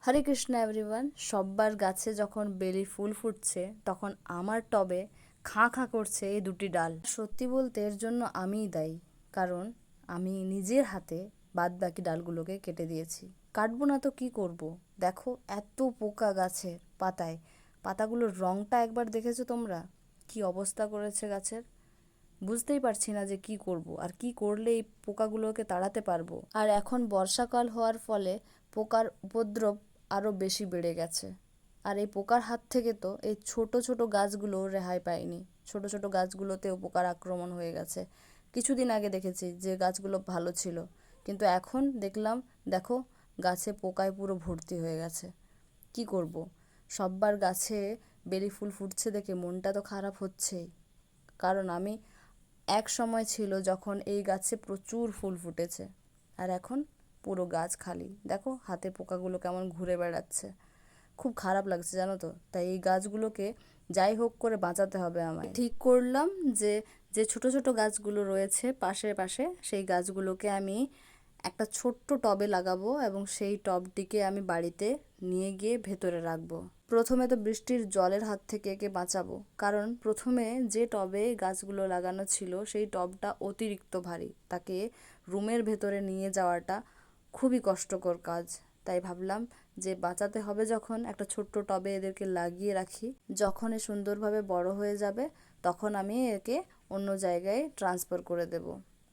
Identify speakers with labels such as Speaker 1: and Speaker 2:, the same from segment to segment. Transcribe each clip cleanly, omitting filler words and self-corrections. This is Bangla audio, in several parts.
Speaker 1: হরে কৃষ্ণ এভরিওয়ান। সব্বার গাছে যখন বেলি ফুল ফুটছে তখন আমার টবে খাঁ খাঁ করছে এই দুটি ডাল। সত্যি বলতে এর জন্য আমিই দায়ী, কারণ আমি নিজের হাতে বাদ বাকি ডালগুলোকে কেটে দিয়েছি। কাটবো না তো কি করব? দেখো এত পোকা গাছের পাতায়, পাতাগুলোর রংটা একবার দেখেছো তোমরা? কি অবস্থা করেছে গাছের। বুঝতেই পারছি না যে কি করব আর কি করলে এই পোকাগুলোকে তাড়াতে পারবো। আর এখন বর্ষাকাল হওয়ার ফলে পোকার উপদ্রব আরও বেশি বেড়ে গেছে। আর এই পোকার হাত থেকে তো এই ছোট ছোট গাছগুলো রেহাই পায়নি। ছোট ছোট গাছগুলোতেও পোকার আক্রমণ হয়ে গেছে। কিছুদিন আগে দেখেছি যে গাছগুলো ভালো ছিল, কিন্তু এখন দেখলাম, দেখো গাছে পোকায় পুরো ভর্তি হয়ে গেছে। কি করব? সব্বার গাছে বেলি ফুল ফুটছে দেখে মনটা তো খারাপ হচ্ছেই। কারণ আমি এক সময় ছিল যখন এই গাছে প্রচুর ফুল ফুটেছে, আর এখন পুরো গাছ খালি। দেখো হাতে পোকাগুলো কেমন ঘুরে বেড়াচ্ছে। খুব খারাপ লাগছে জানো তো। তাই এই গাছগুলোকে যাই হোক করে বাঁচাতে হবে আমায়। ঠিক করলাম যে যে ছোট ছোট গাছগুলো রয়েছে পাশে পাশে, সেই গাছগুলোকে আমি একটা ছোট্ট টবে লাগাবো এবং সেই টবটিকে আমি বাড়িতে নিয়ে গিয়ে ভেতরে রাখবো। প্রথমে তো বৃষ্টির জলের হাত থেকে একে বাঁচাবো, কারণ প্রথমে যে টবে গাছগুলো লাগানো ছিল সেই টবটা অতিরিক্ত ভারী, তাকে রুমের ভেতরে নিয়ে যাওয়াটা খুবই কষ্টকর কাজ। তাই ভাবলাম যে বাঁচাতে হবে যখন, একটা ছোট্ট টবে এদেরকে লাগিয়ে রাখি। যখন এ সুন্দরভাবে বড় হয়ে যাবে তখন আমি একে অন্য জায়গায় ট্রান্সফার করে দেব।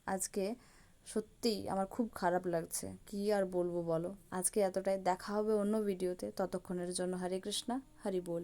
Speaker 1: আজকে সত্যিই আমার খুব খারাপ লাগছে, কি আর বলবো বলো। আজকে এতটাই, দেখা হবে অন্য ভিডিওতে। ততক্ষণের জন্য হরে কৃষ্ণা, হরি বল।